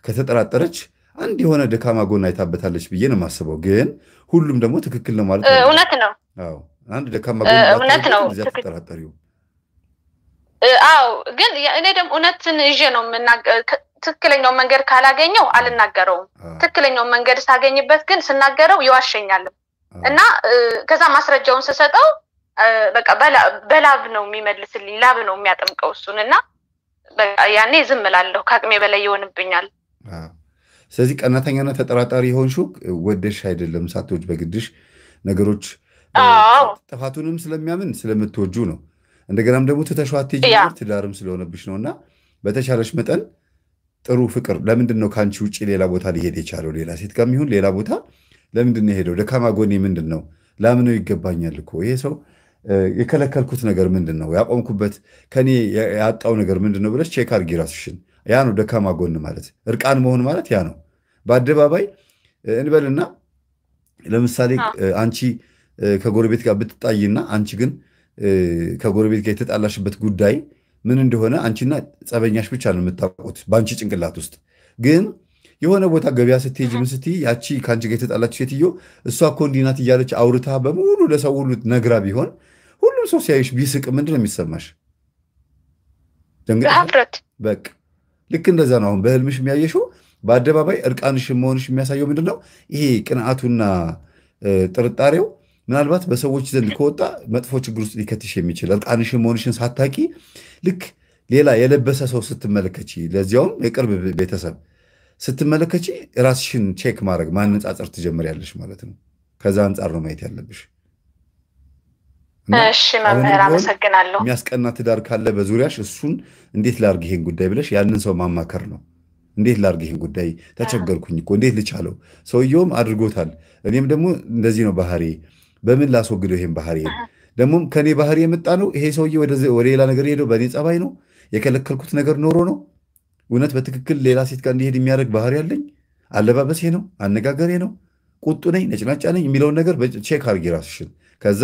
ከተጠራጠረች አንድ የሆነ ደካማ ጎን አይታበታለች ብዬ ነው የማስበው። ግን ሁሉም ደግሞ ትክክል ነው ማለት ነው። እውነት ነው። አዎ አንድ ደካማ ጎን እውነት ነው። ተጠራጣሪው አዎ ግን እኔ ደግሞ እውነትን ይዤ ነው ትክክለኛው መንገድ ካላገኘው አልናገረውም። ትክክለኛው መንገድ ሳገኝበት ግን ስናገረው ይዋሸኛል እና ከዛ ማስረጃውን ስሰጠው በቃ በላብ ነው የሚመልስልኝ ላብ ነው የሚያጠምቀው እሱንና በቃ ያኔ ዝም እላለሁ ከአቅሜ በላይ ይሆንብኛል። ስለዚህ ቀናተኛና ተጠራጣሪ ሆንሽው ወደሽ አይደለም ሳትወጂ በግድሽ ነገሮች ጥፋቱንም ስለሚያምን ስለምትወጁ ነው። እንደገናም ደግሞ ተተሻዋት ትዳርም ስለሆነብሽ ነውና በተቻለሽ መጠን ጥሩ ፍቅር ለምንድን ነው ካንቺ ውጪ ሌላ ቦታ ሊሄድ የቻለው ሌላ ሴት ጋር ይሁን ሌላ ቦታ ለምንድን ነው ሄደው ደካማ ጎኔ ምንድነው ላምነው ይገባኛል እኮ ይሄ ሰው የከለከልኩት ነገር ምንድነው ያቆምኩበት ከኔ ያጣው ነገር ምንድነው ብለሽ ቼክ አድርጊ ራስሽን። ያ ነው ደካማ ጎን ማለት እርቃን መሆን ማለት ያ ነው። በአደባባይ እንበልና ለምሳሌ አንቺ ከጎረቤት ጋር ብትጣይና አንቺ ግን ከጎረቤት ጋር የተጣላሽበት ጉዳይ ምን እንደሆነ አንቺና ጸበኛሽ ብቻ ነው የምታውቁት ባንቺ ጭንቅላት ውስጥ ግን የሆነ ቦታ ገበያ ስትሄጂ ምን ስትይ ያቺ ካንቺ ጋር የተጣላች ሴትዮ እሷ እኮ እንዲህ ናት እያለች አውርታ በሙሉ ለሰው ሁሉ ነግራ ቢሆን ሁሉም ሰው ሲያይሽ ቢስቅ ምንድነው የሚሰማሽ? ደንገት በቃ ልክ እንደዛ ነው። አሁን በህልምሽ የሚያየሽው በአደባባይ እርቃንሽ መሆንሽ የሚያሳየው ምንድነው? ይሄ ቅንዓቱና ጥርጣሬው ምናልባት በሰዎች ዘንድ ከወጣ መጥፎ ችግር ውስጥ ሊከትሽ የሚችል እርቃንሽ መሆንሽን ሳታቂ ልክ ሌላ የለበሰ ሰው ስትመለከቺ ለዚያውም የቅርብ ቤተሰብ ስትመለከቺ ራስሽን ቼክ ማድረግ ማነጻጸር ትጀምሪያለሽ ማለት ነው። ከዛ አንጻር ነው ማየት ያለብሽ። እሺ መምህር አመሰግናለሁ። የሚያስቀና ትዳር ካለ በዙሪያሽ እሱን እንዴት ላርግ ይሄን ጉዳይ ብለሽ ያንን ሰው ማማከር ነው። እንዴት ላርግ ይሄን ጉዳይ ተቸገርኩኝ እኮ እንዴት ልቻለው? ሰውየውም አድርጎታል እኔም ደግሞ እንደዚህ ነው ባህሪ በምን ላስወግደው ይሄን ባህሪ ደግሞም ከኔ ባህሪ የመጣ ነው ይሄ ሰውዬ ወደ ሌላ ነገር ሄደው በኔ ጸባይ ነው የከለከልኩት ነገር ኖሮ ነው እውነት በትክክል ሌላ ሴት ጋር እንዲሄድ የሚያደርግ ባህሪ ያለኝ አለባበሴ ነው አነጋገሬ ነው ቁጡ ነኝ ነጭናጫ ነኝ የሚለውን ነገር ቼክ አድርጊ ራስሽን። ከዛ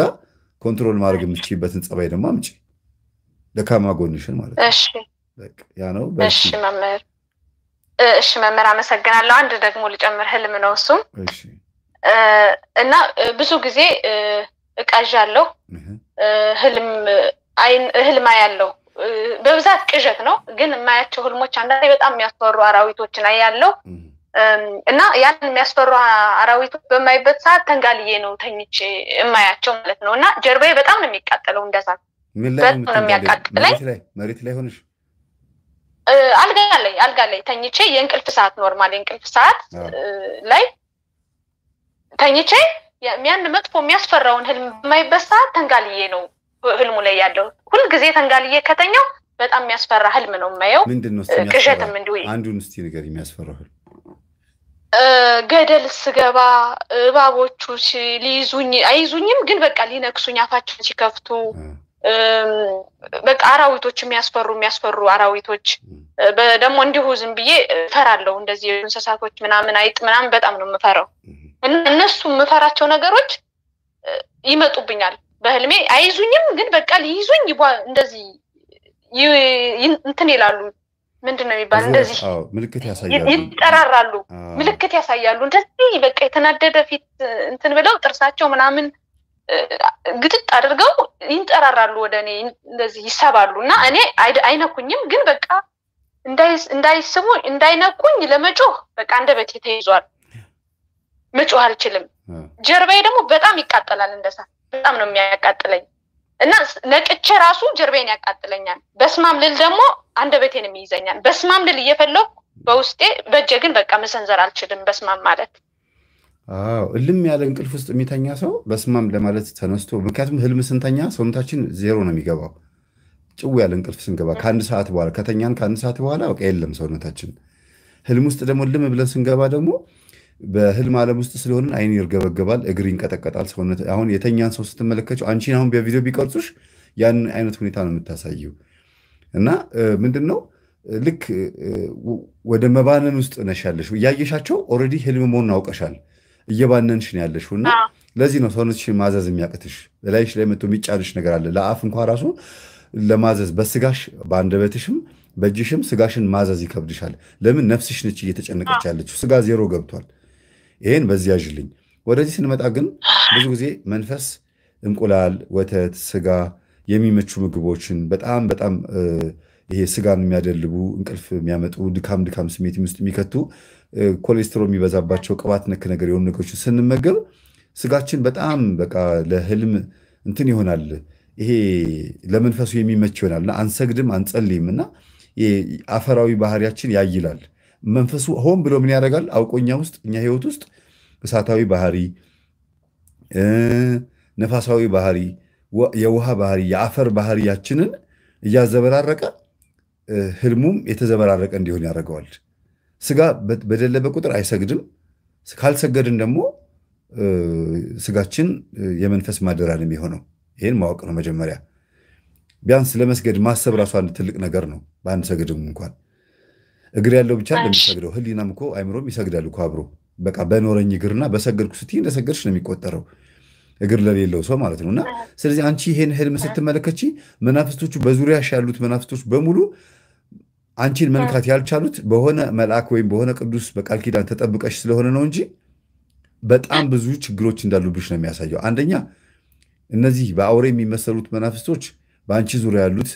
ኮንትሮል ማድረግ የምትችይበትን ጸባይ ደግሞ አምጪ ደካማ ጎንሽን ማለት ነው። እሺ በቃ ያ ነው። እሺ መምህር አመሰግናለሁ። አንድ ደግሞ ልጨምር ህልም ነው እሱም እሺ እና ብዙ ጊዜ እቃዣለሁ ህልም ያለው በብዛት ቅዠት ነው ግን የማያቸው ህልሞች አንዳንዴ በጣም የሚያስፈሩ አራዊቶችን አያለው እና ያን የሚያስፈሩ አራዊቶች በማይበት ሰዓት ተንጋልዬ ነው ተኝቼ የማያቸው ማለት ነው እና ጀርባዬ በጣም ነው የሚቃጠለው እንደዛ በጣም ነው የሚያቃጥለኝ መሬት ላይ ሆነሽ አልጋ ላይ ተኝቼ የእንቅልፍ ሰዓት ኖርማል የእንቅልፍ ሰዓት ላይ ተኝቼ ያን መጥፎ የሚያስፈራውን ህልም በማይበት ሰዓት ተንጋልዬ ነው ህልሙ ላይ ያለው ሁሉ ጊዜ ተንጋልዬ ከተኛው በጣም የሚያስፈራ ህልም ነው የማየው ቅዠትም እንዲሁ አንዱን እስቲ ነገር የሚያስፈራው ህልም ገደል ስገባ እባቦቹ ሊይዙኝ አይዙኝም ግን በቃ ሊነክሱኝ አፋቸውን ሲከፍቱ በቃ አራዊቶች የሚያስፈሩ አራዊቶች በደሞ እንዲሁ ዝም ብዬ ፈራለሁ እንደዚህ እንስሳቶች ምናምን አይጥ ምናምን በጣም ነው የምፈራው እነሱ የምፈራቸው ነገሮች ይመጡብኛል በህልሜ አይዙኝም ግን በቃ ሊይዙኝ እንደዚህ እንትን ይላሉ ምንድነው የሚባል እንደዚህ ምልክት ያሳያሉ ይጠራራሉ ምልክት ያሳያሉ እንደዚህ በቃ የተናደደ ፊት እንትን ብለው ጥርሳቸው ምናምን ግጥጥ አድርገው ይንጠራራሉ ወደኔ እንደዚህ ይሳባሉና እኔ አይነኩኝም ግን በቃ እንዳይስሙ እንዳይነኩኝ ለመጮህ በቃ አንደበቴ ተይዟል መጮህ አልችልም ጀርባዬ ደግሞ በጣም ይቃጠላል እንደዛ በጣም ነው የሚያቃጥለኝ እና ነቅቼ ራሱ ጀርባዬን ያቃጥለኛል በስማም ልል ደግሞ አንደበቴን የሚይዘኛል በስማም ልል እየፈለኩ በውስጤ በእጄ ግን በቃ መሰንዘር አልችልም በስማም ማለት እልም ያለ እንቅልፍ ውስጥ የሚተኛ ሰው በስማም ለማለት ተነስቶ ምክንያቱም ህልም ስንተኛ ሰውነታችን ዜሮ ነው የሚገባው ጭው ያለ እንቅልፍ ስንገባ ከአንድ ሰዓት በኋላ ከተኛን ከአንድ ሰዓት በኋላ በቃ የለም ሰውነታችን ህልም ውስጥ ደግሞ ልም ብለን ስንገባ ደግሞ በህልም ዓለም ውስጥ ስለሆነ አይን ይርገበገባል እግር ይንቀጠቀጣል ሰውነት አሁን የተኛን ሰው ስትመለከቱ አንቺን አሁን በቪዲዮ ቢቀርጹሽ ያን አይነት ሁኔታ ነው የምታሳየው እና ምንድነው ልክ ወደ መባነን ውስጥ ነሽ ያለሽው ያየሻቸው ኦሬዲ ህልም መሆኑን አውቀሻል እየባነንሽ ነው ያለሽውና ለዚህ ነው ሰውነትሽን ማዘዝ የሚያቅትሽ ለላይሽ ላይ መጥቶ የሚጫንሽ ነገር አለ ለአፍ እንኳን ራሱ ለማዘዝ በስጋሽ በአንደበትሽም በእጅሽም ስጋሽን ማዘዝ ይከብድሻል ለምን ነፍስሽ ነች እየተጨነቀች ያለችው ስጋ ዜሮ ገብቷል ይሄን በዚህ ያጅልኝ ወደዚህ ስንመጣ ግን ብዙ ጊዜ መንፈስ እንቁላል ወተት ስጋ የሚመቹ ምግቦችን በጣም ይሄ ስጋን የሚያደልቡ እንቅልፍ የሚያመጡ ድካም ስሜት ውስጥ የሚከቱ ኮሌስትሮል የሚበዛባቸው ቅባት ነክ ነገር የሆኑ ነገሮችን ስንመገብ ስጋችን በጣም በቃ ለህልም እንትን ይሆናል ይሄ ለመንፈሱ የሚመች ይሆናልና አንሰግድም አንጸልይምና አፈራዊ ባህሪያችን ያይላል መንፈሱ ሆን ብሎ ምን ያደርጋል አውቆኛ ውስጥ እኛ ህይወት ውስጥ እሳታዊ ባህሪ ነፋሳዊ ባህሪ የውሃ ባህሪ የአፈር ባህሪያችንን እያዘበራረቀ ህልሙም የተዘበራረቀ እንዲሆን ያደርገዋል ስጋ በደለበ ቁጥር አይሰግድም ካልሰገድን ደግሞ ስጋችን የመንፈስ ማደሪያ ነው የሚሆነው ይሄን ማወቅ ነው መጀመሪያ ቢያንስ ለመስገድ ማሰብ ራሱ አንድ ትልቅ ነገር ነው ባንድ ሰግድም እንኳን እግር ያለው ብቻ ለሚሰግደው ህሊናም እኮ አይምሮም ይሰግዳል እኮ አብሮ በቃ በኖረኝ እግርና በሰገድኩ ስትይ እንደሰገድሽ ነው የሚቆጠረው እግር ለሌለው ሰው ማለት ነውና ስለዚህ አንቺ ይሄን ህልም ስትመለከቺ መናፍስቶቹ በዙሪያሽ ያሉት መናፍስቶች በሙሉ አንቺን መንካት ያልቻሉት በሆነ መልአክ ወይም በሆነ ቅዱስ በቃል ኪዳን ተጠብቀሽ ስለሆነ ነው እንጂ በጣም ብዙ ችግሮች እንዳሉብሽ ነው የሚያሳየው አንደኛ እነዚህ በአውሬ የሚመሰሉት መናፍስቶች በአንቺ ዙሪያ ያሉት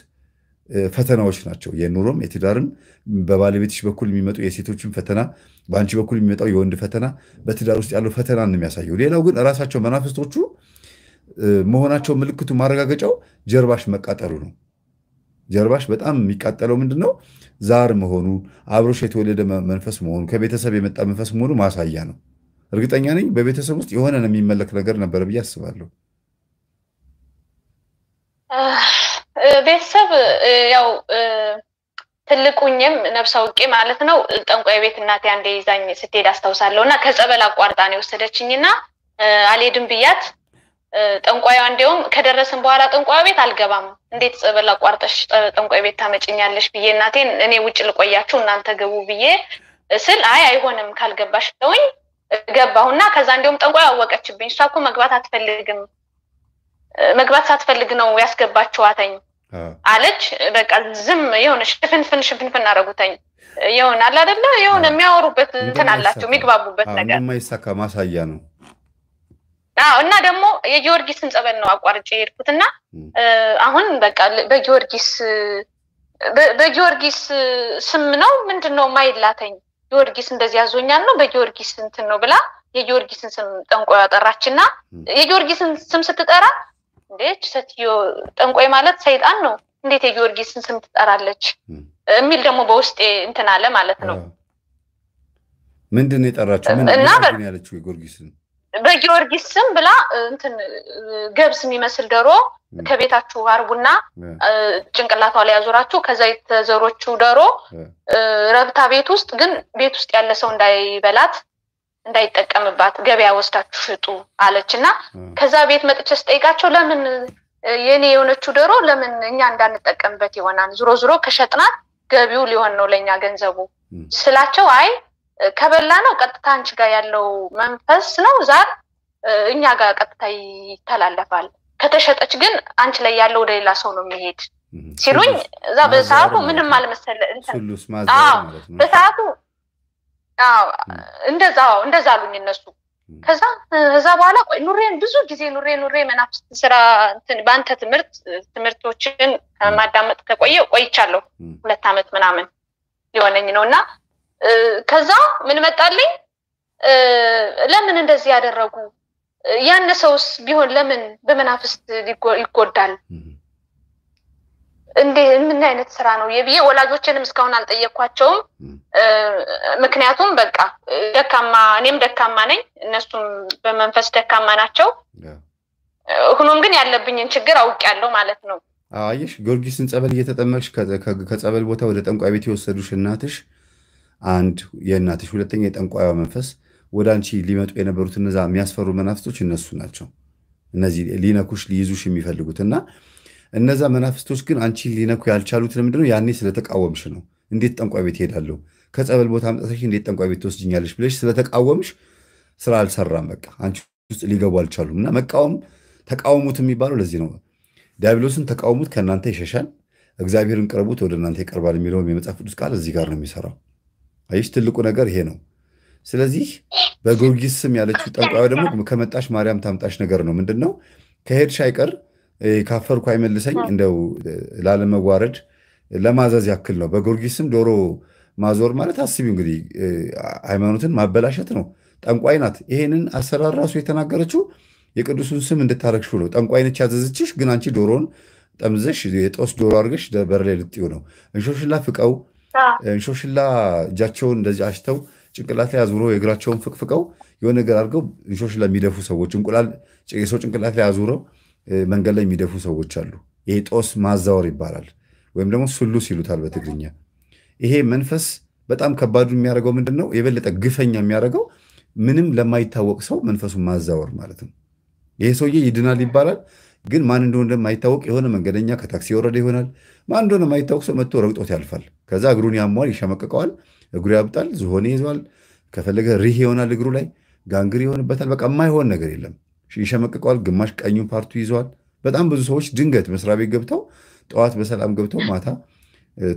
ፈተናዎች ናቸው የኑሮም የትዳርም በባለቤትሽ በኩል የሚመጡ የሴቶችን ፈተና በአንቺ በኩል የሚመጣው የወንድ ፈተና በትዳር ውስጥ ያለው ፈተና ነው የሚያሳየው ሌላው ግን ራሳቸው መናፍስቶቹ መሆናቸው ምልክቱ ማረጋገጫው ጀርባሽ መቃጠሉ ነው ጀርባሽ በጣም የሚቃጠለው ምንድነው ዛር መሆኑ አብሮሽ የተወለደ መንፈስ መሆኑ ከቤተሰብ የመጣ መንፈስ መሆኑ ማሳያ ነው እርግጠኛ ነኝ በቤተሰብ ውስጥ የሆነ የሚመለክ ነገር ነበር ብዬ አስባለሁ ቤተሰብ ያው ትልቁኝም ነፍስ አውቄ ማለት ነው ጠንቋይ ቤት እናቴ አንዴ ይዛኝ ስትሄድ አስታውሳለሁና ከጸበል አቋርጣ ነው የወሰደችኝና አልሄድም ብያት ጠንቋዩ አንዴውም ከደረስን በኋላ ጠንቋዩ ቤት አልገባም እንዴት ጸበል አቋርጠሽ ጠንቋይ ቤት ታመጭኛለሽ ብዬ እናቴን እኔ ውጭ ልቆያችሁ እናንተ ገቡ ብዬ ስል አይሆንም ካልገባሽ ተውኝ ገባሁና ከዛ አንዴውም ጠንቋዩ አወቀችብኝ እሷ እኮ መግባት ሳትፈልግ ነው ያስገባችኋተኝ አለች በቃ ዝም የሆነ ሽፍንፍን አረጉተኝ ይሆናል አይደለ የሆነ የሚያወሩበት እንትን አላቸው የሚግባቡበት ነገር የማይሳካ ማሳያ ነው እና ደግሞ የጊዮርጊስን ጸበል ነው አቋርጬ የሄድኩትና አሁን በቃ በጊዮርጊስ ስም ነው ምንድነው ማይላተኝ ጊዮርጊስ እንደዚህ ያዞኛል ነው በጊዮርጊስ እንትን ነው ብላ የጊዮርጊስን ስም ጠንቋይ ያጠራችና የጊዮርጊስን ስም ስትጠራ እንዴት ሰትዮ ጠንቋይ ማለት ሰይጣን ነው እንዴት የጊዮርጊስን ስም ትጠራለች የሚል ደግሞ በውስጤ እንትን አለ ማለት ነው። ምንድነው የጠራችው? ምንድነው ያለችው? የጊዮርጊስን በጊዮርጊስ ስም ብላ እንትን ገብስ የሚመስል ዶሮ ከቤታችሁ አርቡና ጭንቅላቷ ላይ ያዞራችሁ ከዛ የተዘሮቹ ዶሮ ረብታ ቤት ውስጥ ግን ቤት ውስጥ ያለ ሰው እንዳይበላት እንዳይጠቀምባት ገበያ ወስዳችሁ ሽጡ አለችና ከዛ ቤት መጥቼ ስጠይቃቸው ለምን የኔ የሆነችው ዶሮ ለምን እኛ እንዳንጠቀምበት ይሆናል ዙሮ ከሸጥናት ገቢው ሊሆን ነው ለኛ ገንዘቡ ስላቸው አይ ከበላ ነው ቀጥታ አንቺ ጋር ያለው መንፈስ ነው ዛር እኛ ጋር ቀጥታ ይተላለፋል ከተሸጠች ግን አንቺ ላይ ያለው ወደ ሌላ ሰው ነው የሚሄድ ሲሉኝ እዛ በሰዓቱ ምንም አልመሰለ እንትን በሰዓቱ እንደዛ አሉኝ እነሱ ከዛ በኋላ ቆይ ኑሬን ብዙ ጊዜ ኑሬ መናፍስት ስራ እንትን ባንተ ትምህርቶችን ማዳመጥ ቆይቻለሁ 2 አመት ምናምን ሊሆነኝ ነውና ከዛ ምን መጣልኝ ለምን እንደዚህ ያደረጉ ያነሰውስ ቢሆን ለምን በመናፍስት ይጎዳል እንዴ ምን አይነት ስራ ነው የብዬ ወላጆችንም እስካሁን አልጠየኳቸውም ምክንያቱም በቃ እኔም ደካማ ነኝ እነሱም በመንፈስ ደካማ ናቸው ሆኖም ግን ያለብኝን ችግር አውቄያለሁ ማለት ነው። አየሽ ጊዮርጊስን ጸበል እየተጠመቅሽ ከጸበል ቦታ ወደ ጠንቋይ ቤት የወሰዱሽ እናትሽ አንድ የእናትሽ ሁለተኛ የጠንቋይዋ መንፈስ ወደ አንቺ ሊመጡ የነበሩት እነዛ የሚያስፈሩ መናፍስቶች እነሱ ናቸው። እነዚህ ሊነኩሽ ሊይዙሽ የሚፈልጉትና እነዛ መናፍስቶች ግን አንቺ ሊነኩ ያልቻሉት ለምንድነው? ያኔ ስለተቃወምሽ ነው። እንዴት ጠንቋይ ቤት ሄዳለሁ ከጸበል ቦታ አምጥተሽ እንዴት ጠንቋይ ቤት ትወስጂኛለሽ ብለሽ ስለተቃወምሽ ስራ አልሰራም። በቃ አንቺ ውስጥ ሊገቡ አልቻሉምና ተቃውሙት የሚባለው ለዚህ ነው። ዲያብሎስን ተቃውሙት ከእናንተ ይሸሻል፣ እግዚአብሔርን ቅረቡት ወደ እናንተ ይቀርባል የሚለው የመጽሐፍ ቅዱስ ቃል እዚህ ጋር ነው የሚሰራው። አይሽ ትልቁ ነገር ይሄ ነው። ስለዚህ በጊዮርጊስ ስም ያለችው ጠንቋይ ደግሞ ከመጣሽ ማርያም ታምጣሽ ነገር ነው። ምንድነው? ከሄድሽ አይቀር ካፈርኩ አይመልሰኝ እንደው ላለመዋረድ ለማዘዝ ያክል ነው። በጊዮርጊስ ስም ዶሮ ማዞር ማለት አስቢው እንግዲህ ሃይማኖትን ማበላሸት ነው። ጠንቋይ ናት ይሄንን አሰራር ራሱ የተናገረችው የቅዱሱን ስም እንድታረክሹ ነው። ጠንቋይ ነች ያዘዘችሽ፣ ግን አንቺ ዶሮን ጠምዘሽ የጦስ ዶሮ አድርገሽ በር ላይ ልጥዩ ነው። እንሾሽላ ፍቀው እንሾሽላ እጃቸውን እንደዚህ አሽተው ጭንቅላት ላይ አዙረው የእግራቸውን ፍቅፍቀው የሆነ ነገር አድርገው እንሾሽላ የሚደፉ ሰዎች እንቁላል የሰው ጭንቅላት ላይ አዙረው መንገድ ላይ የሚደፉ ሰዎች አሉ። ይሄ ጦስ ማዛወር ይባላል፣ ወይም ደግሞ ሱሉስ ይሉታል በትግርኛ። ይሄ መንፈስ በጣም ከባዱ የሚያደርገው ምንድነው? የበለጠ ግፈኛ የሚያደርገው ምንም ለማይታወቅ ሰው መንፈሱን ማዛወር ማለት ነው። ይሄ ሰውዬ ይድናል ይባላል፣ ግን ማን እንደሆነ እንደማይታወቅ የሆነ መንገደኛ ከታክሲ ወረደ ይሆናል። ማን እንደሆነ የማይታወቅ ሰው መጥቶ ረግጦት ያልፋል። ከዛ እግሩን ያሟል፣ ይሸመቀቀዋል፣ እግሩ ያብጣል፣ ዝሆኔ ይዟል፣ ከፈለገ ሪህ ይሆናል፣ እግሩ ላይ ጋንግር ይሆንበታል። በቃ የማይሆን ነገር የለም። ይሸመቀቀዋል፣ ግማሽ ቀኙን ፓርቱ ይዟል። በጣም ብዙ ሰዎች ድንገት መስሪያ ቤት ገብተው ጠዋት በሰላም ገብተው ማታ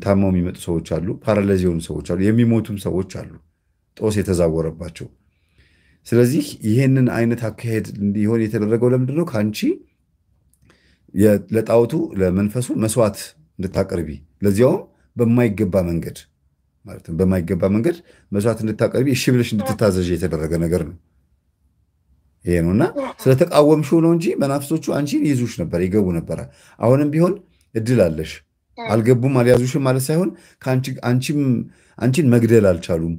ታማው የሚመጡ ሰዎች አሉ። ፓራላይዝ የሆኑ ሰዎች አሉ። የሚሞቱም ሰዎች አሉ፣ ጦስ የተዛወረባቸው። ስለዚህ ይህንን አይነት አካሄድ እንዲሆን የተደረገው ለምንድነው? ከአንቺ ለጣዖቱ ለመንፈሱ መስዋዕት እንድታቀርቢ፣ ለዚያውም በማይገባ መንገድ ማለት ነው። በማይገባ መንገድ መስዋዕት እንድታቀርቢ እሺ ብለሽ እንድትታዘዥ የተደረገ ነገር ነው። ይሄ ነውና ስለተቃወምሽው ነው እንጂ መናፍስቶቹ አንቺን ይዙሽ ነበር፣ ይገቡ ነበር። አሁንም ቢሆን እድል አለሽ። አልገቡም አልያዙሽም ማለት ሳይሆን አንቺን መግደል አልቻሉም፣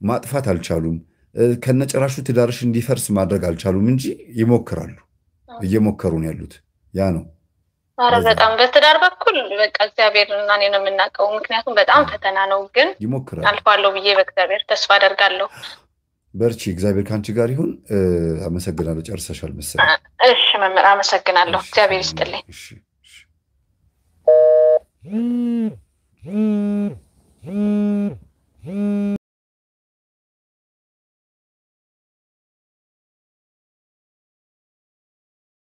ማጥፋት አልቻሉም፣ ከነጭራሹ ትዳርሽ እንዲፈርስ ማድረግ አልቻሉም እንጂ ይሞክራሉ። እየሞከሩ ነው ያሉት። ያ ነው። አረ በጣም በትዳር በኩል በቃ እግዚአብሔር እና እኔ ነው የምናውቀው። ምክንያቱም በጣም ፈተና ነው፣ ግን ይሞክራሉ። አልፋለሁ ብዬ በእግዚአብሔር ተስፋ አደርጋለሁ። በርቺ፣ እግዚአብሔር ካንቺ ጋር ይሁን። አመሰግናለሁ። ጨርሰሻል መሰለኝ። እሺ መምህር፣ አመሰግናለሁ። እግዚአብሔር ይስጥልኝ።